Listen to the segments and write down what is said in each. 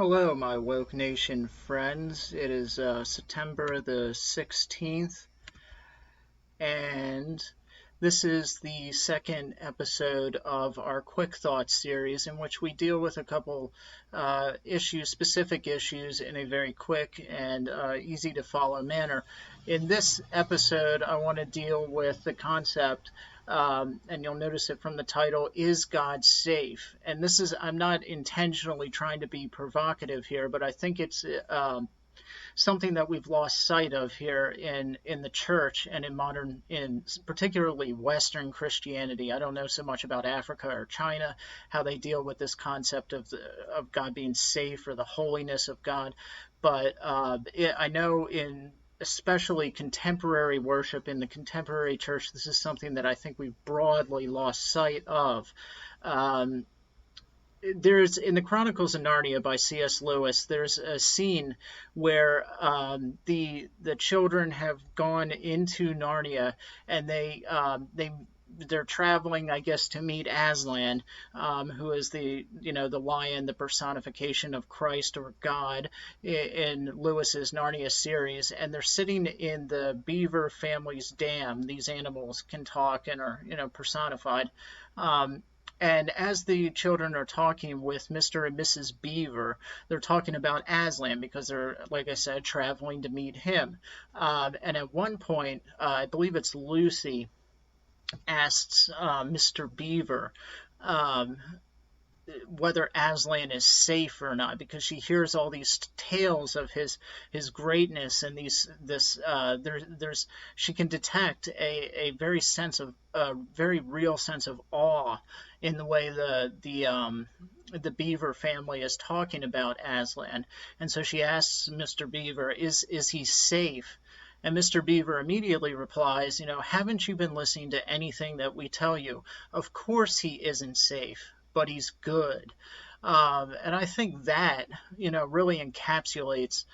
Hello, my Woke Nation friends. It is September the 16th, and this is the second episode of our Quick Thoughts series, in which we deal with a couple specific issues, in a very quick and easy to follow manner. In this episode, I want to deal with the concept, and you'll notice it from the title, Is God Safe? And I'm not intentionally trying to be provocative here, but I think it's something that we've lost sight of here in the church and in particularly Western Christianity. I don't know so much about Africa or China, how they deal with this concept of God being safe or the holiness of God, but I know in especially contemporary worship in the contemporary church, this is something that I think we've broadly lost sight of. There's in the Chronicles of Narnia by C.S. Lewis, there's a scene where the children have gone into Narnia, and they're traveling, I guess, to meet Aslan, who is the lion, the personification of Christ or God in Lewis's Narnia series, and they're sitting in the beaver family's dam. These animals can talk and are personified. And as the children are talking with Mr. and Mrs. Beaver, they're talking about Aslan because they're, like I said, traveling to meet him. And at one point, I believe it's Lucy, asks Mr. Beaver whether Aslan is safe or not, because she hears all these tales of his greatness, and she can detect a very real sense of awe in the way the Beaver family is talking about Aslan. And so she asks Mr. Beaver, is he safe? And Mr. Beaver immediately replies, haven't you been listening to anything that we tell you? Of course he isn't safe, but he's good. And I think that, really encapsulates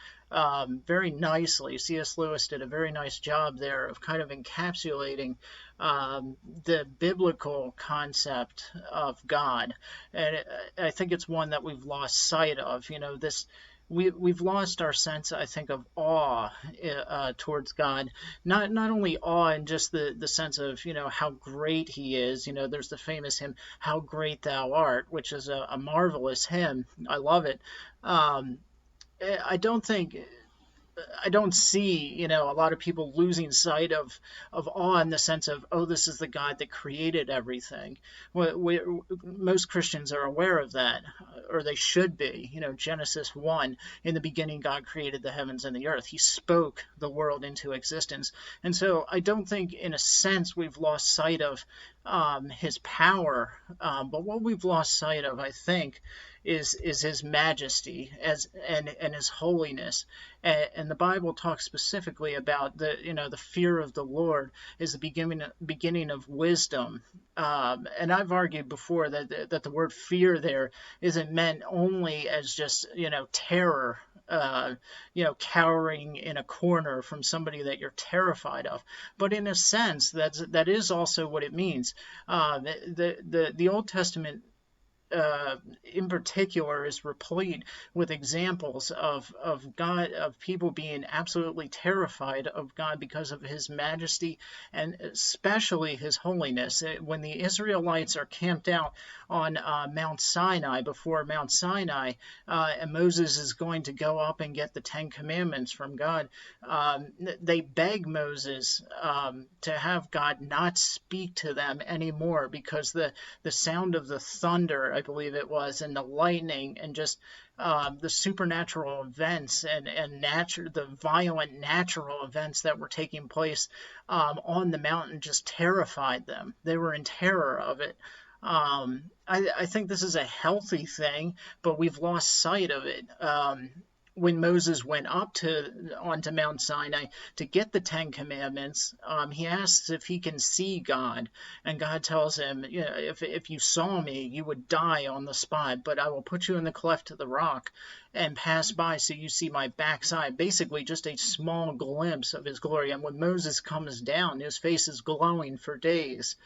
very nicely. C.S. Lewis did a very nice job there of kind of encapsulating the biblical concept of God. And I think it's one that we've lost sight of. We've lost our sense, I think, of awe towards God. Not only awe in just the sense of, how great he is. There's the famous hymn, How Great Thou Art, which is a marvelous hymn. I love it. I don't see, a lot of people losing sight of awe in the sense of, oh, this is the God that created everything. Most Christians are aware of that, or they should be. Genesis 1, in the beginning, God created the heavens and the earth. He spoke the world into existence. And so I don't think, in a sense, we've lost sight of his power. But what we've lost sight of, I think, is his majesty and his holiness. And the Bible talks specifically about the fear of the Lord is the beginning of wisdom. And I've argued before that the word fear there isn't meant only as just terror, cowering in a corner from somebody that you're terrified of, but in a sense that is also what it means. The Old Testament in particular is replete with examples of God, of people being absolutely terrified of God because of his majesty and especially his holiness. When the Israelites are camped out on Mount Sinai, before Mount Sinai, and Moses is going to go up and get the Ten Commandments from God, they beg Moses to have God not speak to them anymore, because the sound of the thunder, I believe it was, and the lightning, and just the supernatural events and the violent natural events that were taking place on the mountain just terrified them. They were in terror of it. I think this is a healthy thing, but we've lost sight of it. When Moses went up onto Mount Sinai to get the Ten Commandments, he asks if he can see God, and God tells him, if you saw me, you would die on the spot, but I will put you in the cleft of the rock and pass by so you see my backside. Basically, just a small glimpse of his glory. And when Moses comes down, his face is glowing for days.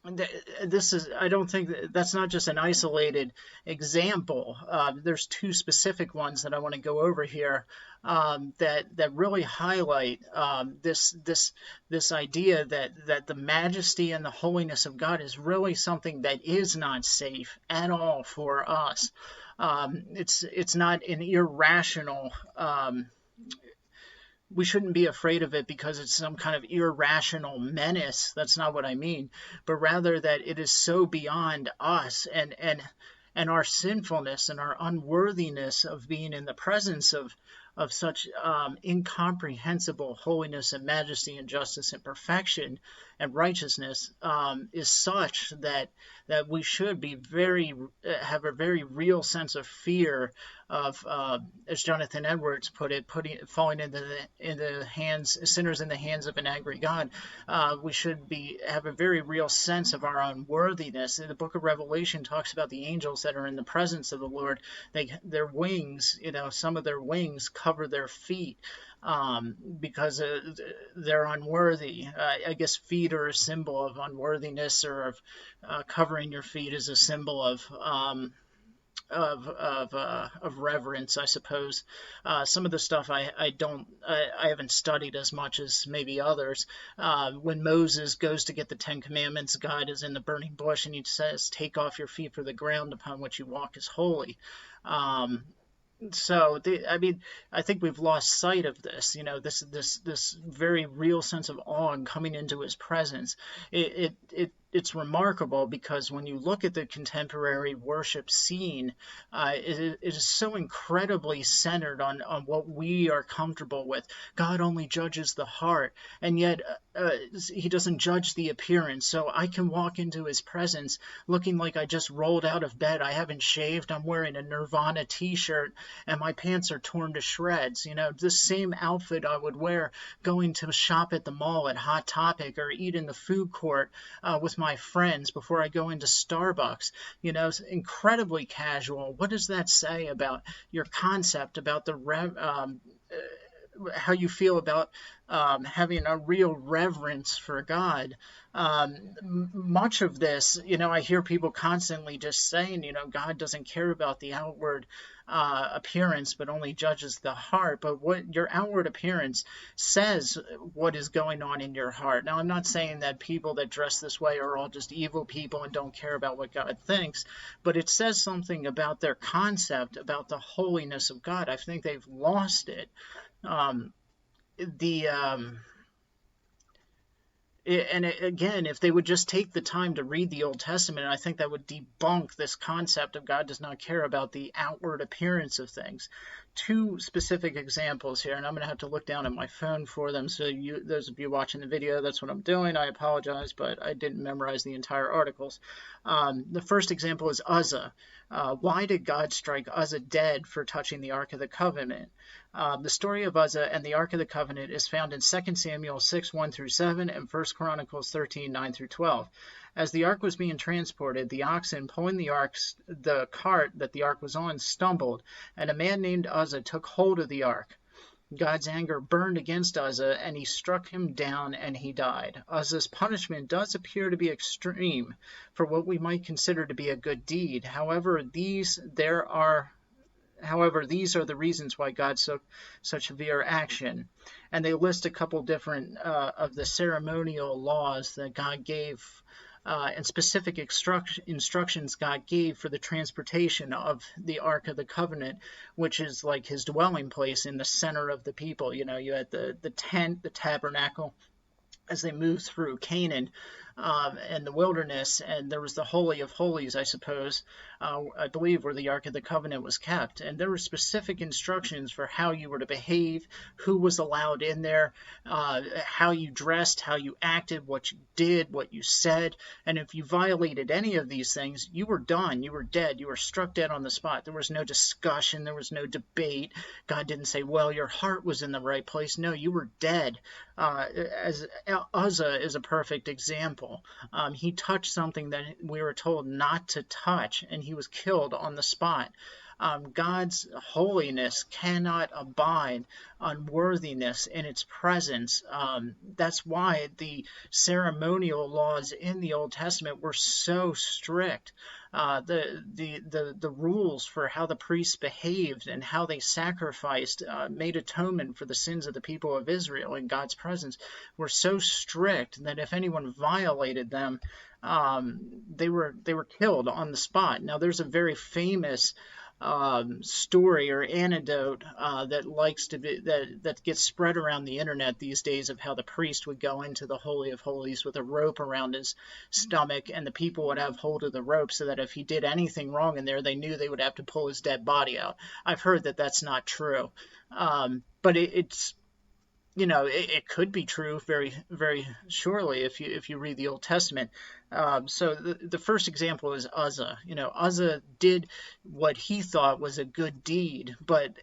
this is, I don't think that's not just an isolated example. There's two specific ones that I want to go over here, that really highlight, this idea that the majesty and the holiness of God is really something that is not safe at all for us. It's not an irrational, we shouldn't be afraid of it because it's some kind of irrational menace. That's not what I mean, but rather that it is so beyond us and our sinfulness and our unworthiness of being in the presence of such incomprehensible holiness and majesty and justice and perfection and righteousness, is such that we should be have a very real sense of fear of, as Jonathan Edwards put it, falling into the hands, sinners in the hands of an angry God. We should have a very real sense of our unworthiness. In the book of Revelation talks about the angels that are in the presence of the Lord. Their wings, some of their wings cover their feet, because they're unworthy. I guess feet are a symbol of unworthiness, or of covering your feet is a symbol of reverence, I suppose. Some of the stuff I haven't studied as much as maybe others. When Moses goes to get the Ten Commandments, God is in the burning bush and he says, "Take off your feet, for the ground upon which you walk is holy." So I think we've lost sight of this. This very real sense of awe and coming into his presence. It's remarkable because when you look at the contemporary worship scene, it is so incredibly centered on what we are comfortable with. God only judges the heart, and yet he doesn't judge the appearance. So I can walk into his presence looking like I just rolled out of bed. I haven't shaved. I'm wearing a Nirvana t-shirt and my pants are torn to shreds. The same outfit I would wear going to shop at the mall at Hot Topic or eat in the food court with my friends before I go into Starbucks. It's incredibly casual. What does that say about your concept, about the how you feel about having a real reverence for God? Much of this, I hear people constantly just saying, God doesn't care about the outward appearance, but only judges the heart. But what your outward appearance says what is going on in your heart. Now, I'm not saying that people that dress this way are all just evil people and don't care about what God thinks, but it says something about their concept, about the holiness of God. I think they've lost it. And again, if they would just take the time to read the Old Testament, I think that would debunk this concept of God does not care about the outward appearance of things. Two specific examples here, and I'm going to have to look down at my phone for them. So those of you watching the video, that's what I'm doing. I apologize, but I didn't memorize the entire articles. The first example is Uzzah. Why did God strike Uzzah dead for touching the Ark of the Covenant? The story of Uzzah and the Ark of the Covenant is found in 2 Samuel 6, 1-7 and 1 Chronicles 13, 9-12. As the ark was being transported, the oxen pulling the cart that the ark was on stumbled, and a man named Uzzah took hold of the ark. God's anger burned against Uzzah, and he struck him down, and he died. Uzzah's punishment does appear to be extreme for what we might consider to be a good deed. However, these are the reasons why God took such severe action. And they list a couple different of the ceremonial laws that God gave, and specific instructions God gave for the transportation of the Ark of the Covenant, which is like his dwelling place in the center of the people. You had the tent, the tabernacle, as they moved through Canaan and the wilderness, and there was the Holy of Holies, I suppose, I believe, where the Ark of the Covenant was kept. And there were specific instructions for how you were to behave, who was allowed in there, how you dressed, how you acted, what you did, what you said. And if you violated any of these things, you were done. You were dead. You were struck dead on the spot. There was no discussion. There was no debate. God didn't say, well, your heart was in the right place. No, you were dead. As Uzzah is a perfect example. He touched something that we were told not to touch, and he was killed on the spot. God's holiness cannot abide unworthiness in its presence. That's why the ceremonial laws in the Old Testament were so strict. The rules for how the priests behaved and how they sacrificed, made atonement for the sins of the people of Israel in God's presence, were so strict that if anyone violated them, they were killed on the spot. Now, there's a very famous story or anecdote that gets spread around the internet these days of how the priest would go into the Holy of Holies with a rope around his stomach, and the people would have hold of the rope so that if he did anything wrong in there, they knew they would have to pull his dead body out. I've heard that that's not true, but it's it could be true very, very surely if you read the Old Testament. So the first example is Uzzah. Uzzah did what he thought was a good deed, but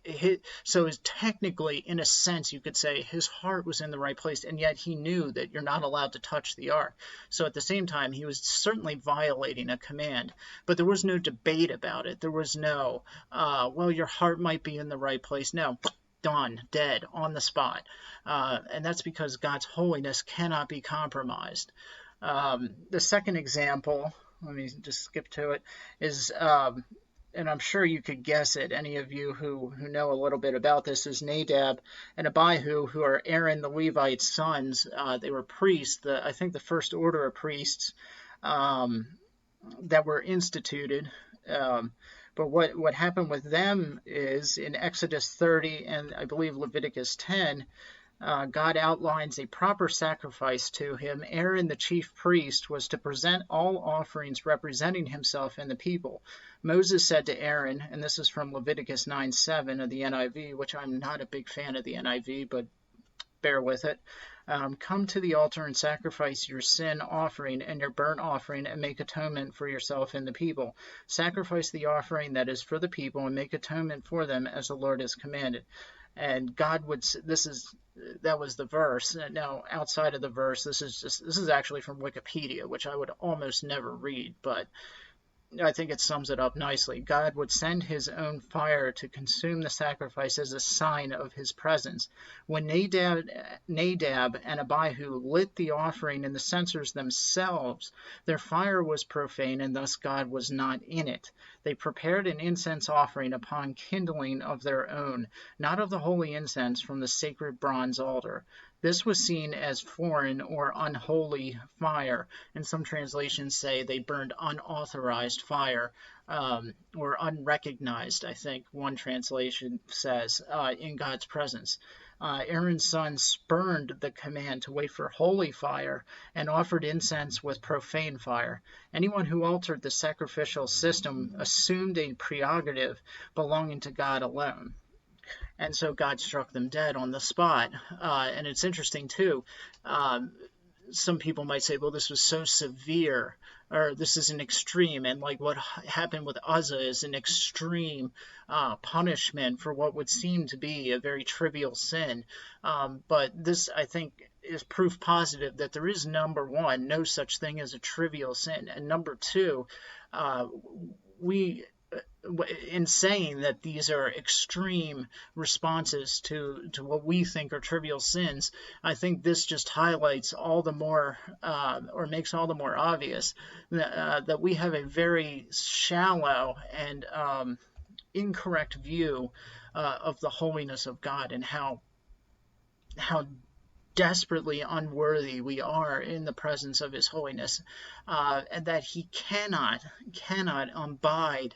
so technically, in a sense, you could say his heart was in the right place, and yet he knew that you're not allowed to touch the ark. So at the same time, he was certainly violating a command, but there was no debate about it. There was no, well, your heart might be in the right place. No. Done, dead, on the spot. And that's because God's holiness cannot be compromised. The second example, let me just skip to it, is, and I'm sure you could guess it, any of you who know a little bit about this, is Nadab and Abihu, who are Aaron the Levite's sons. They were priests, I think the first order of priests that were instituted. But what happened with them is in Exodus 30 and I believe Leviticus 10, God outlines a proper sacrifice to him. Aaron, the chief priest, was to present all offerings representing himself and the people. Moses said to Aaron, and this is from Leviticus 9:7 of the NIV, which I'm not a big fan of the NIV, but bear with it. Come to the altar and sacrifice your sin offering and your burnt offering and make atonement for yourself and the people. Sacrifice the offering that is for the people and make atonement for them as the Lord has commanded. And God would, that was the verse. Now, outside of the verse, this is actually from Wikipedia, which I would almost never read, but I think it sums it up nicely. God would send his own fire to consume the sacrifice as a sign of his presence. When Nadab and Abihu lit the offering in the censers themselves, their fire was profane, and thus God was not in it. They prepared an incense offering upon kindling of their own, not of the holy incense from the sacred bronze altar. This was seen as foreign or unholy fire, and some translations say they burned unauthorized fire, or unrecognized, I think one translation says, in God's presence. Aaron's sons spurned the command to wait for holy fire and offered incense with profane fire. Anyone who altered the sacrificial system assumed a prerogative belonging to God alone. And so God struck them dead on the spot. And it's interesting, too. Some people might say, well, this was so severe, or this is an extreme. And like what happened with Uzzah is an extreme punishment for what would seem to be a very trivial sin. But this, I think, is proof positive that there is, number one, no such thing as a trivial sin. And number two, in saying that these are extreme responses to what we think are trivial sins, I think this just highlights all the more, or makes all the more obvious, that we have a very shallow and incorrect view of the holiness of God and how desperately unworthy we are in the presence of his holiness, and that he cannot abide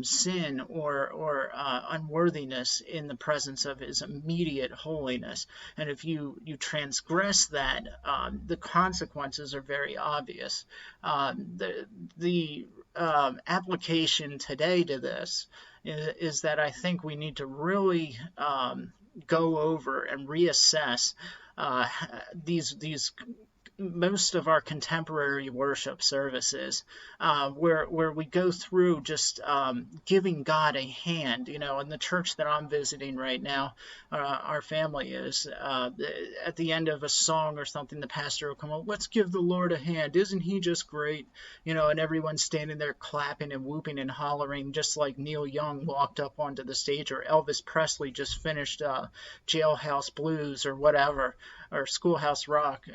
sin or unworthiness in the presence of his immediate holiness. And if you transgress that, the consequences are very obvious. The application today to this is that I think we need to really go over and reassess these most of our contemporary worship services, where we go through just giving God a hand. In the church that I'm visiting right now, our family is, at the end of a song or something, the pastor will come up, let's give the Lord a hand. Isn't he just great? And everyone's standing there clapping and whooping and hollering, just like Neil Young walked up onto the stage, or Elvis Presley just finished Jailhouse Blues or whatever, or Schoolhouse Rock,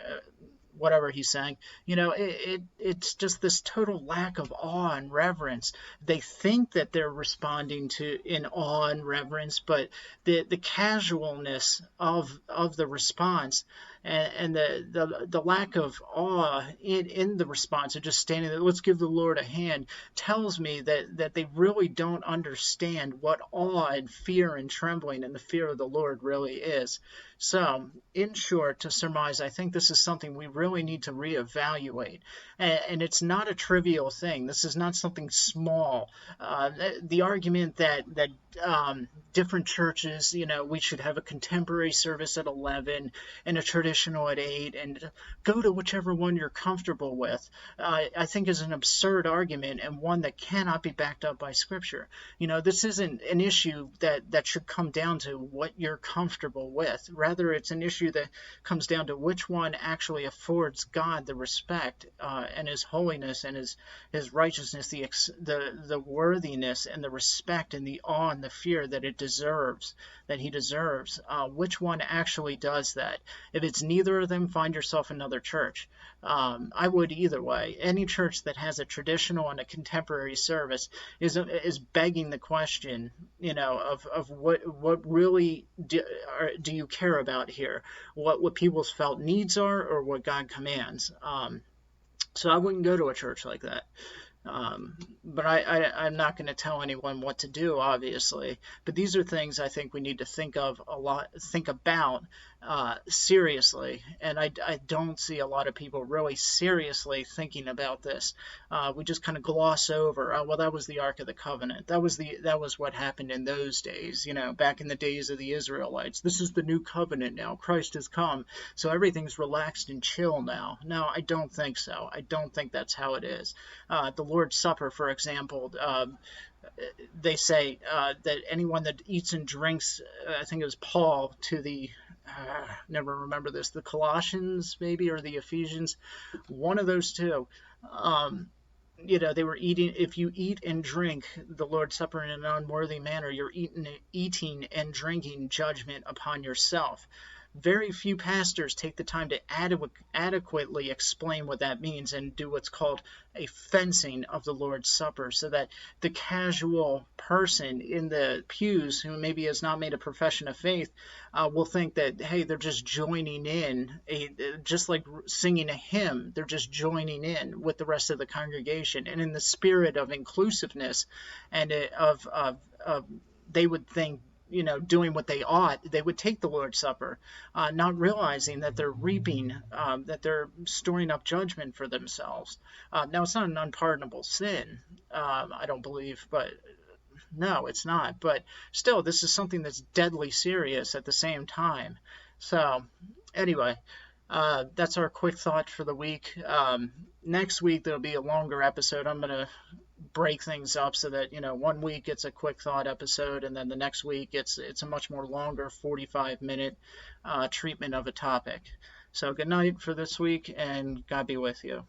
whatever he sang. It's just this total lack of awe and reverence. They think that they're responding to in awe and reverence, but the casualness of the response, and the lack of awe in the response of just standing there, let's give the Lord a hand, tells me that they really don't understand what awe and fear and trembling and the fear of the Lord really is. So, in short, to surmise, I think this is something we really need to reevaluate. And it's not a trivial thing. This is not something small. The argument that different churches, we should have a contemporary service at 11 and a traditional at 8, and go to whichever one you're comfortable with, I think is an absurd argument, and one that cannot be backed up by Scripture. This isn't an issue that should come down to what you're comfortable with. Rather, it's an issue that comes down to which one actually affords God the respect and His holiness and His righteousness, the worthiness and the respect and the awe and the fear that He deserves. Which one actually does that? If it's neither of them, find yourself another church. I would either way. Any church that has a traditional and a contemporary service is begging the question, of what really do you care about here? What people's felt needs are, or what God commands? So I wouldn't go to a church like that. But I'm not going to tell anyone what to do, obviously. But these are things I think we need to think about seriously. And I don't see a lot of people really seriously thinking about this. We just kind of gloss over, well, that was the Ark of the Covenant. That was what happened in those days, back in the days of the Israelites. This is the new covenant now. Christ has come. So everything's relaxed and chill now. No, I don't think so. I don't think that's how it is. The Lord's Supper, for example, they say that anyone that eats and drinks, I think it was Paul to the, never remember this, the Colossians maybe, or the Ephesians, one of those two. They were eating, if you eat and drink the Lord's Supper in an unworthy manner, you're eating and drinking judgment upon yourself. Very few pastors take the time to adequately explain what that means and do what's called a fencing of the Lord's Supper, so that the casual person in the pews who maybe has not made a profession of faith will think that, hey, they're just joining in, just like singing a hymn, they're just joining in with the rest of the congregation. And in the spirit of inclusiveness and they would think, doing what they ought, they would take the Lord's Supper, not realizing that they're reaping, that they're storing up judgment for themselves. Now, it's not an unpardonable sin, I don't believe, but no, it's not. But still, this is something that's deadly serious at the same time. So, anyway, that's our quick thought for the week. Next week, there'll be a longer episode. I'm going to break things up so that 1 week it's a quick thought episode, and then the next week it's a much more longer 45-minute treatment of a topic. So good night for this week, and God be with you.